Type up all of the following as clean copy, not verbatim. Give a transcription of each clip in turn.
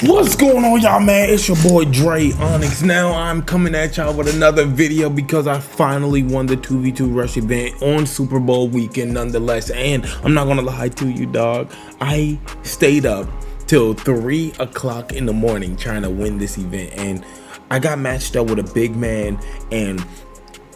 What's going on, y'all, man? It's your boy Dre ONYX. Now I'm coming at y'all with another video because I finally won the 2v2 rush event on Super Bowl weekend nonetheless. And I'm not gonna lie to you, dog, I stayed up till 3 o'clock in the morning trying to win this event, and I got matched up with a big man, and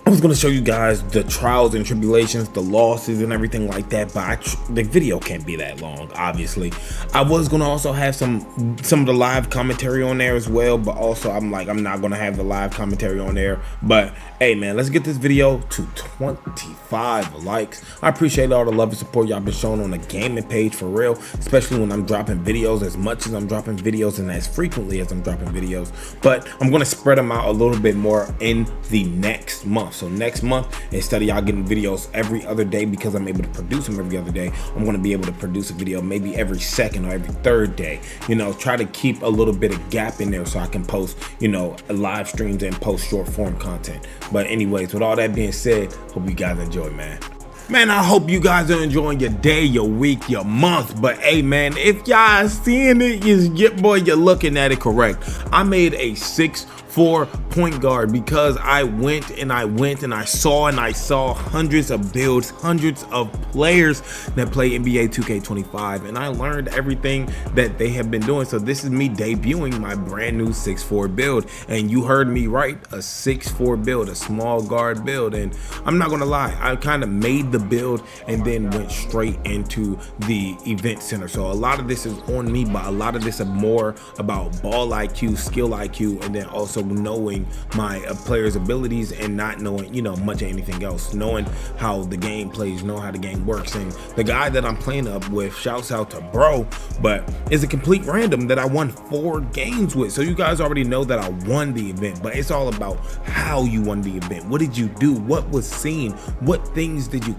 I was going to show you guys the trials and tribulations, the losses and everything like that, but the video can't be that long, obviously. I was going to also have some of the live commentary on there as well, but also I'm not going to have the live commentary on there. But hey, man, let's get this video to 25 likes. I appreciate all the love and support y'all been showing on the gaming page, for real, especially when I'm dropping videos, as much as I'm dropping videos and as frequently as I'm dropping videos. But I'm going to spread them out a little bit more in the next month. So next month, instead of y'all getting videos every other day, because I'm able to produce them every other day, I'm going to be able to produce a video maybe every second or every third day. You know, try to keep a little bit of gap in there so I can post, you know, live streams and post short form content. But anyways, with all that being said, hope you guys enjoy, man. Man, I hope you guys are enjoying your day, your week, your month. But hey, man, if y'all seeing it, you're looking at it correct. I made a 6'4" point guard because I went and I saw hundreds of builds, hundreds of players that play NBA 2K25, and I learned everything that they have been doing. So this is me debuting my brand new 6'4" build, and you heard me right, a 6'4" build, a small guard build. And I'm not gonna lie, I kind of made the build and then went straight into the event center. So a lot of this is on me, but a lot of this is more about ball IQ, skill IQ, and then also knowing my players' abilities and not knowing, you know, much of anything else, knowing how the game plays, know how the game works. And the guy that I'm playing up with, shouts out to bro, but is a complete random that I won 4 games with. So you guys already know that I won the event, but it's all about how you won the event. What did you do? What was seen? What things did you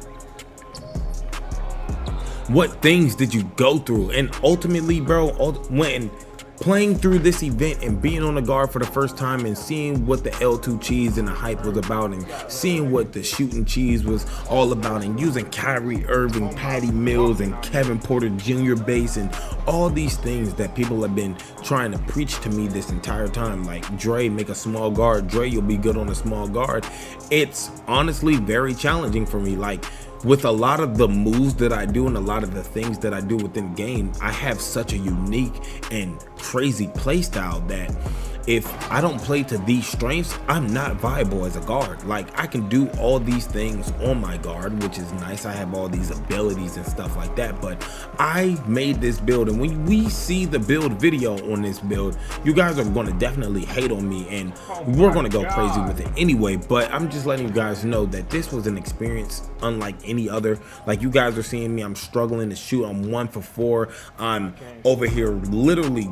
go through? And ultimately, bro, when playing through this event and being on the guard for the first time and seeing what the L2 cheese and the hype was about, and seeing what the shooting cheese was all about, and using Kyrie Irving, Patty Mills, and Kevin Porter Jr. base, and all these things that people have been trying to preach to me this entire time, like, Dre, make a small guard, Dre, you'll be good on a small guard. It's honestly very challenging for me. Like, with a lot of the moves that I do and a lot of the things that I do within the game, I have such a unique and crazy play style that if I don't play to these strengths, I'm not viable as a guard. Like, I can do all these things on my guard, which is nice. I have all these abilities and stuff like that, but I made this build, and when we see the build video on this build, you guys are going to definitely hate on me, and we're going to go crazy with it anyway. But I'm just letting you guys know that this was an experience unlike any other. Like, you guys are seeing me, I'm struggling to shoot. I'm 1 for 4. I'm over here literally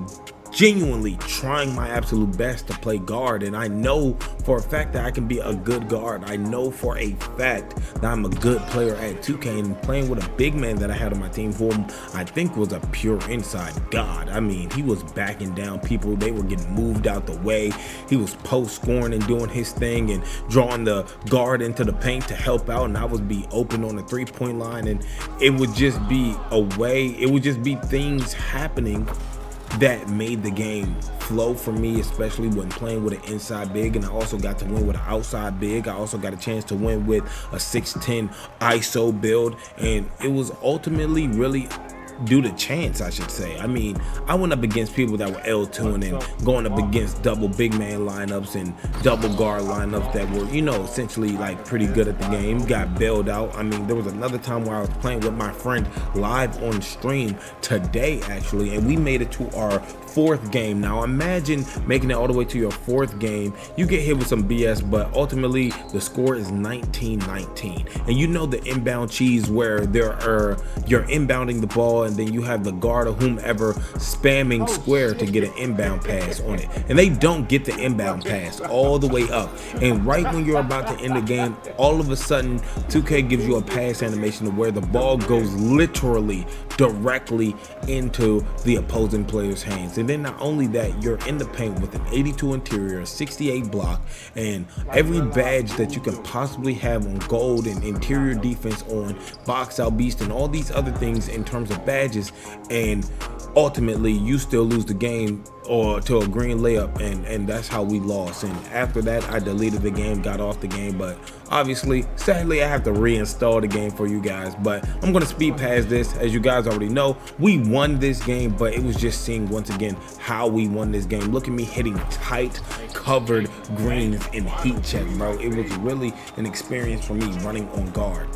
genuinely trying my absolute best to play guard, and I know for a fact that I can be a good guard. I know for a fact that I'm a good player at 2K, and playing with a big man that I had on my team, who I think was a pure inside god. I mean, he was backing down people, they were getting moved out the way, he was post scoring and doing his thing and drawing the guard into the paint to help out, and I would be open on the 3-point line, and it would just be things happening that made the game flow for me, especially when playing with an inside big. And I also got to win with an outside big. I also got a chance to win with a 6'10" ISO build, and it was ultimately really due to chance, I should say. I mean, I went up against people that were L2 and going up against double big man lineups and double guard lineups that were, you know, essentially like pretty good at the game. Got bailed out. I mean, there was another time where I was playing with my friend live on stream today, actually, and we made it to our 4th game. Now imagine making it all the way to your 4th game. You get hit with some BS, but ultimately the score is 19-19. And you know the inbound cheese where you're inbounding the ball, and then you have the guard or whomever spamming square to get an inbound pass on it, and they don't get the inbound pass all the way up, and right when you're about to end the game, all of a sudden 2K gives you a pass animation to where the ball goes literally directly into the opposing player's hands. And then not only that, you're in the paint with an 82 interior, 68 block, and every badge that you can possibly have on gold, and interior defense on box out beast, and all these other things in terms of badges. And ultimately you still lose the game or to a green layup, and that's how we lost. And after that, I deleted the game, got off the game, but obviously, sadly, I have to reinstall the game for you guys. But I'm gonna speed past this. As you guys already know, we won this game, but it was just seeing once again how we won this game. Look at me hitting tight covered greens in heat check, bro. It was really an experience for me running on guard.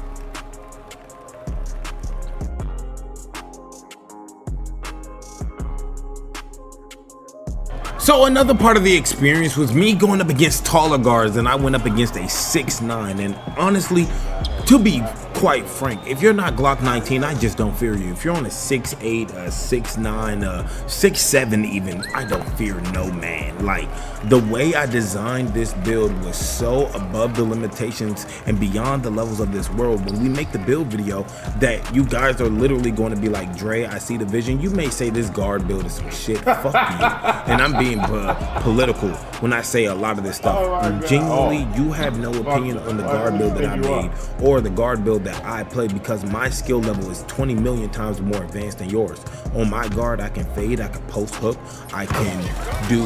So another part of the experience was me going up against taller guards, and I went up against a 6'9", and honestly, to be quite frank, if you're not Glock 19, I just don't fear you. If you're on a 6'8", a 6'9", a 6'7" even, I don't fear no man. Like, the way I designed this build was so above the limitations and beyond the levels of this world. When we make the build video, that you guys are literally going to be like, Dre, I see the vision. You may say this guard build is some shit. Fuck you. And I'm being political when I say a lot of this stuff. Genuinely, you have no opinion on the guard build that I made or the guard build that I play, because my skill level is 20 million times more advanced than yours. On my guard, I can fade, I can post hook, I can do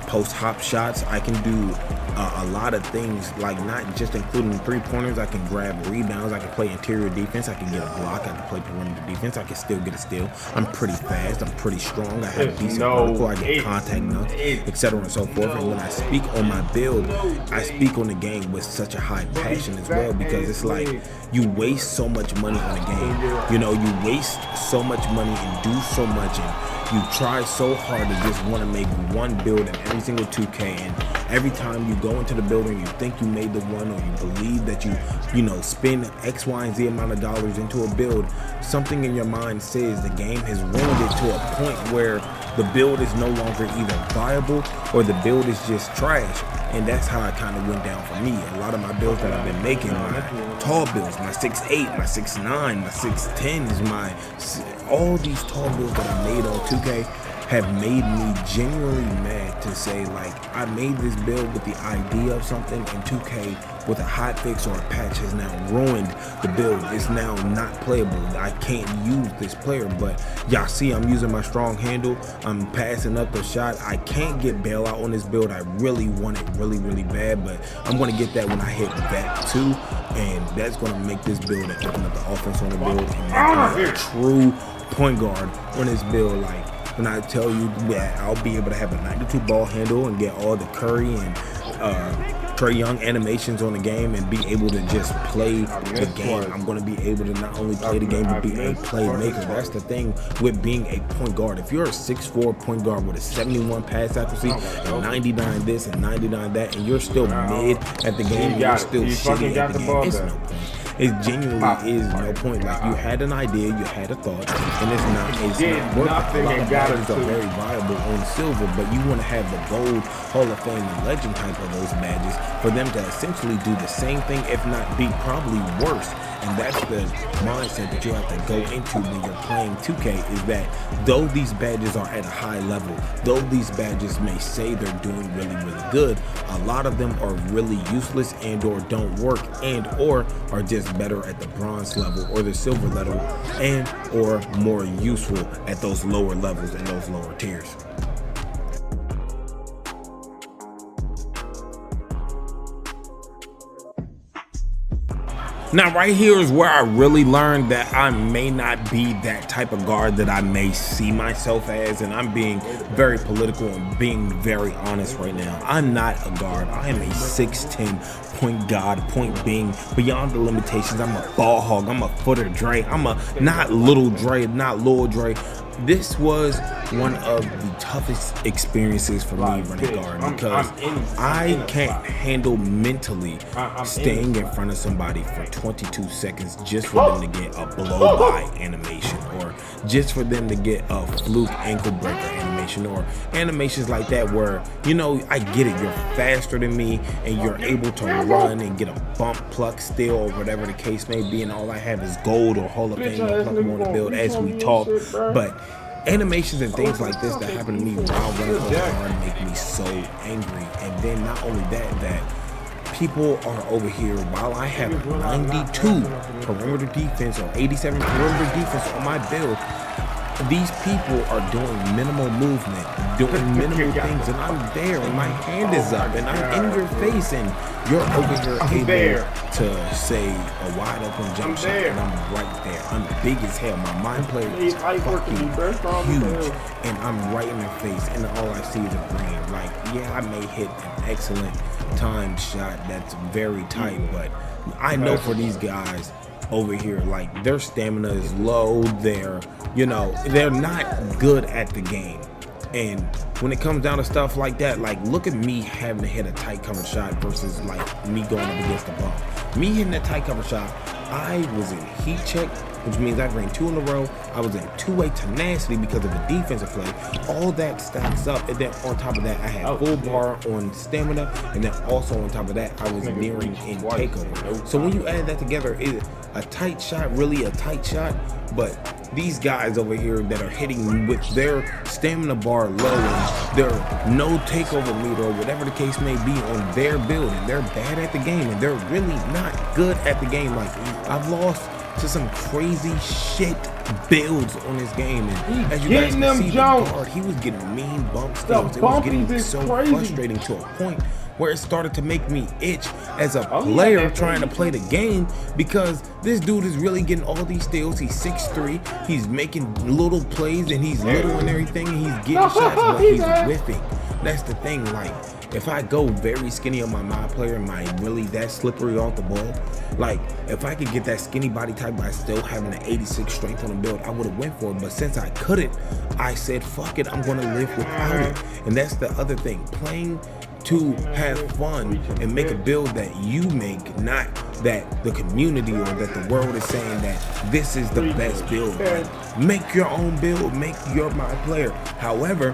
post hop shots, I can do a lot of things, like not just including 3-pointers. I can grab rebounds, I can play interior defense, I can get a block, I can play perimeter defense, I can still get a steal. I'm pretty fast, I'm pretty strong, I have a decent vertical, I get contact nuts, etc. and so forth. And when I speak on my build, I speak on the game with such a high passion as well, because it's like you waste so much money on a game. You know, you waste so much money and do so much, and you try so hard to just want to make one build in every single 2K, and every time you go into the building, you think you made the one, or you believe that you know, spend X, Y, and Z amount of dollars into a build, something in your mind says the game has ruined it to a point where the build is no longer either viable or the build is just trash. And that's how it kind of went down for me. A lot of my builds that I've been making, my tall builds, my 6'8", my 6'9", my 6'10", all these tall builds that I made on 2K have made me genuinely mad to say, like, I made this build with the idea of something, and 2K with a hot fix or a patch has now ruined the build. It's now not playable. I can't use this player, but y'all see I'm using my strong handle. I'm passing up the shot. I can't get bailout on this build. I really want it really, really bad, but I'm going to get that when I hit that too, and that's going to make this build and open up the offense on the build and make me a true point guard on this build. Like, when I tell you that I'll be able to have a 92 ball handle and get all the Curry and Trae Young animations on the game and be able to just play the game, I'm going to be able to not only play the game but be a playmaker. That's the thing with being a point guard. If you're a 6'4" point guard with a 71 pass accuracy and 99 this and 99 that, and you're still mid at the game, you're still shitty at the game, it's no point. It genuinely is no point. Like, you had an idea, you had a thought, and it's not working. A lot of badges are very viable on silver, but you want to have the gold, Hall of Fame, and legend type of those badges for them to essentially do the same thing, if not be probably worse. And that's the mindset that you have to go into when you're playing 2K, is that though these badges are at a high level, though these badges may say they're doing really, really good, a lot of them are really useless and or don't work and or are just better at the bronze level or the silver level and or more useful at those lower levels and those lower tiers. Now right here is where I really learned that I may not be that type of guard that I may see myself as, and I'm being very political and being very honest right now. I'm not a guard. I am a 6'10" point guard, point being beyond the limitations. I'm a ball hog. I'm a footer Dre. I'm a not little Dre, not Lil Dre. This was one of the toughest experiences for me running guard, because I can't handle mentally staying in front of somebody for 22 seconds just for them to get a blow by animation, or just for them to get a fluke ankle breaker animation, or animations like that where, you know, I get it, you're faster than me and you're able to run and get a bump pluck steal or whatever the case may be, and all I have is gold or Hall of Fame or pluck more to build as we talk. But animations and things like this that happen to me while running on guard make me so angry. And then not only that, that people are over here while I have 92 perimeter defense or 87 perimeter defense on my build, these people are doing minimal movement, doing minimal things, and I'm there, and my hand is up, and I'm in your face, and you're over here able to say a wide open jump shot, and I'm right there. I'm big as hell. My mind player is fucking huge, and I'm right in their face, and all I see is a green. Like, yeah, I may hit an excellent timed shot that's very tight, but I know for these guys over here, like, their stamina is low. They're, you know, they're not good at the game. And when it comes down to stuff like that, like, look at me having to hit a tight cover shot versus like me going up against the ball. Me hitting a tight cover shot, I was in heat check, which means I ran 2 in a row. I was in two-way tenacity because of the defensive play. All that stacks up, and then on top of that, I had full bar on stamina, and then also on top of that, I was nearing in takeover. So when you add that together, is a tight shot really a tight shot? But these guys over here that are hitting with their stamina bar low and their no takeover meter or whatever the case may be on their build, and they're bad at the game, and they're really not good at the game. Like, I've lost to some crazy shit builds on this game, and as you guys can see, the guard, he was getting mean bump steals. It was getting so frustrating to a point where it started to make me itch as a player trying to play the game, because this dude is really getting all these steals. He's 6'3", he's making little plays, and he's little and everything, and he's getting shots, but he's whiffing. That's the thing. Like, if I go very skinny on my player, am I really that slippery off the ball? Like, if I could get that skinny body type by still having an 86 strength on the build, I would have went for it. But since I couldn't, I said, fuck it, I'm gonna live without it. And that's the other thing, playing to have fun and make a build that you make, not that the community or that the world is saying that this is the best build. Like, make your own build, make your my player. However,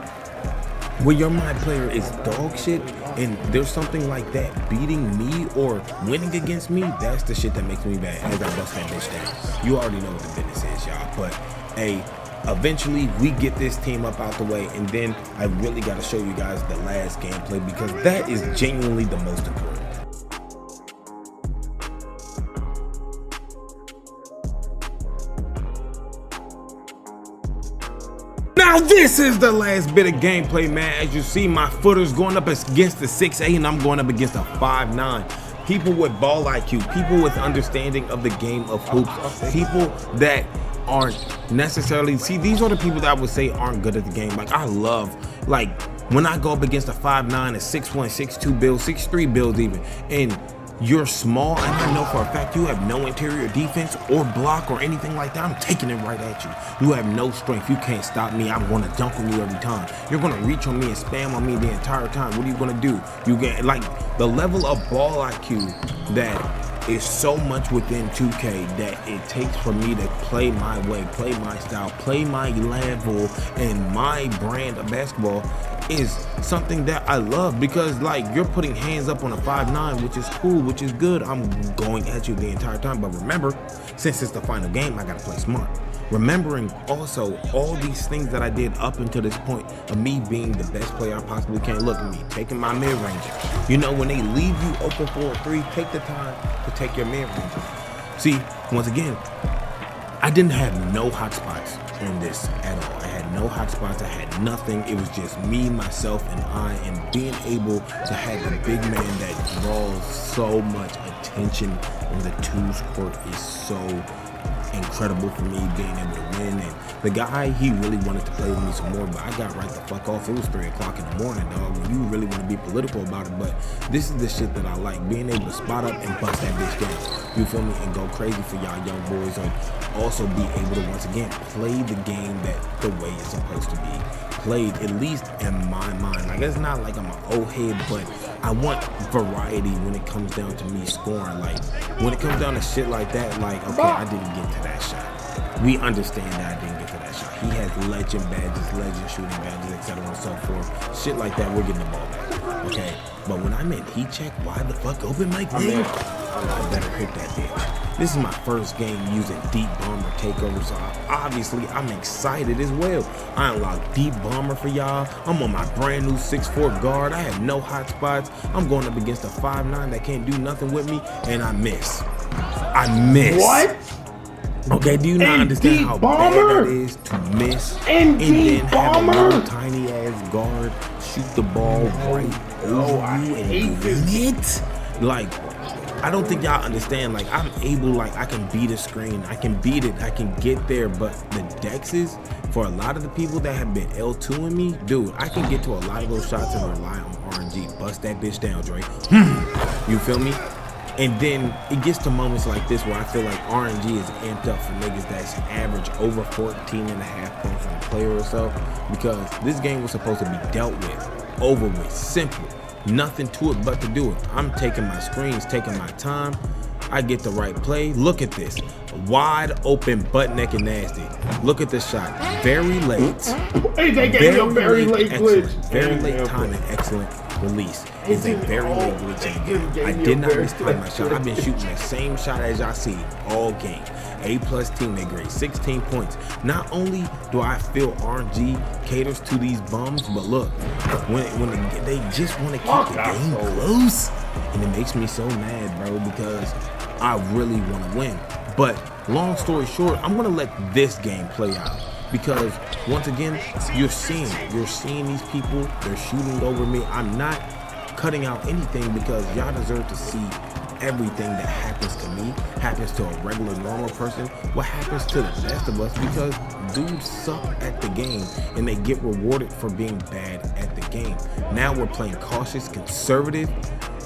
when your my player is dog shit and there's something like that beating me or winning against me, that's the shit that makes me mad as I bust that bitch down. You already know what the business is, y'all. But hey, eventually we get this team up out the way, and then I really got to show you guys the last gameplay, because that is genuinely the most important. Now this is the last bit of gameplay, man. As you see, my footer's going up against the 6'8", and I'm going up against a 5'9". People with ball IQ, people with understanding of the game of hoops, people that aren't necessarily, see, these are the people that I would say aren't good at the game. Like, I love, like, when I go up against a 5'9", a 6'1", 6'2 build, 6'3 builds even, and you're small, and I know for a fact you have no interior defense or block or anything like that, I'm taking it right at you. You have no strength. You can't stop me. I'm going to dunk on you every time. You're going to reach on me and spam on me the entire time. What are you going to do? You get, like, the level of ball IQ that is so much within 2K that it takes for me to play my way, play my style, play my level and my brand of basketball is something that I love, because, like, you're putting hands up on a 5'9", which is cool, which is good. I'm going at you the entire time. But remember, since it's the final game, I gotta play smart. Remembering also all these things that I did up until this point of me being the best player I possibly can. Look at me, taking my mid-range. You know, when they leave you open for a 3, take the time to take your mid-range. See, once again, I didn't have no hot spots on this at all. I had no hot spots. I had nothing. It was just me, myself, and I, and being able to have a big man that draws so much attention on the twos court is so incredible for me, being able to win. And the guy, he really wanted to play with me some more, but I got right the fuck off. It was 3 o'clock in the morning, dog, when you really want to be political about it. But this is the shit that I like, being able to spot up and bust that bitch down, you feel me, and go crazy for y'all young boys, and also be able to once again play the game that the way it's supposed to be played, at least in my mind. Like, it's not like I'm an old head, but I want variety when it comes down to me scoring. Like, when it comes down to shit like that, like, okay, I didn't get to that shot. We understand that I didn't get to that shot. He has legend badges, legend shooting badges, etc. and so forth. Shit like that, we're getting the ball back. Okay, but when I'm in heat check, why the fuck open mic, nigga? I better hit that bitch. This is my first game using deep bomber takeover, so obviously I'm excited as well. I unlocked deep bomber for y'all. I'm on my brand new 6'4" guard. I have no hot spots. I'm going up against a 5'9" that can't do nothing with me, and I miss. I miss. What? Okay, do you not understand how bad that is to miss and then have a little tiny ass guard shoot the ball right over you and win it? Like, I don't think y'all understand. Like, I'm able, like, I can beat a screen, I can beat it, I can get there, but the dexes, for a lot of the people that have been L2ing me, dude, I can get to a lot of those shots and rely on RNG. Bust that bitch down, Dre. You feel me? And then it gets to moments like this where I feel like RNG is amped up for niggas that's average over 14.5 points on a player or so, because this game was supposed to be dealt with, over with, simple. Nothing to it but to do it. I'm taking my screens, taking my time. I get the right play. Look at this. Wide open, butt naked nasty. Look at this shot. Very late. Very late glitch. Very late time and excellent release. It's a very late glitch. I did not mistime my shot. I've been shooting the same shot as y'all see all game. A+ teammate grade, 16 points. Not only do I feel RNG caters to these bums, but look, when they just want to keep the game close, and it makes me so mad, bro, because I really want to win. But long story short, I'm gonna let this game play out, because once again, you're seeing these people, they're shooting over me. I'm not cutting out anything, because y'all deserve to see everything that happens to me, happens to a regular normal person, what happens to the best of us, because dudes suck at the game and they get rewarded for being bad at the game. Now we're playing cautious, conservative,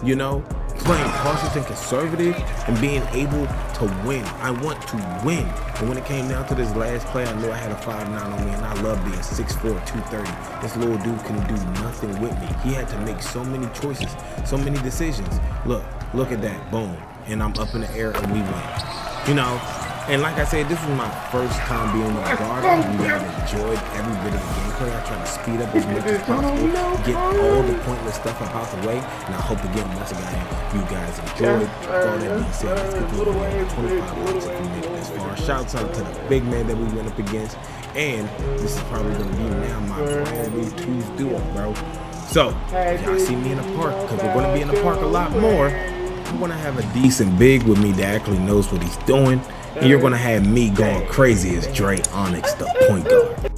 you know, playing cautious and conservative and being able to win. I want to win. And when it came down to this last play, I knew I had a 5'9" on me, and I love being 6'4", 230. This little dude couldn't do nothing with me. He had to make so many choices, so many decisions. Look at that, boom. And I'm up in the air and we win. You know, and like I said, this is my first time being on guard. You guys enjoyed every bit of the gameplay. I try to speed up as much as possible, get all the pointless stuff out the way, and I hope again, once again, you guys enjoyed. With all that being said, let's get the video 25 likes if you made it this far. Shouts out to the big man that we went up against, and this is probably gonna be now my brand new twos duo, bro. So if y'all see me in the park, because we're gonna be in the park a lot more, I'm gonna have a decent big with me that actually knows what he's doing. And you're gonna have me going crazy as Dre ONYX, the point guard.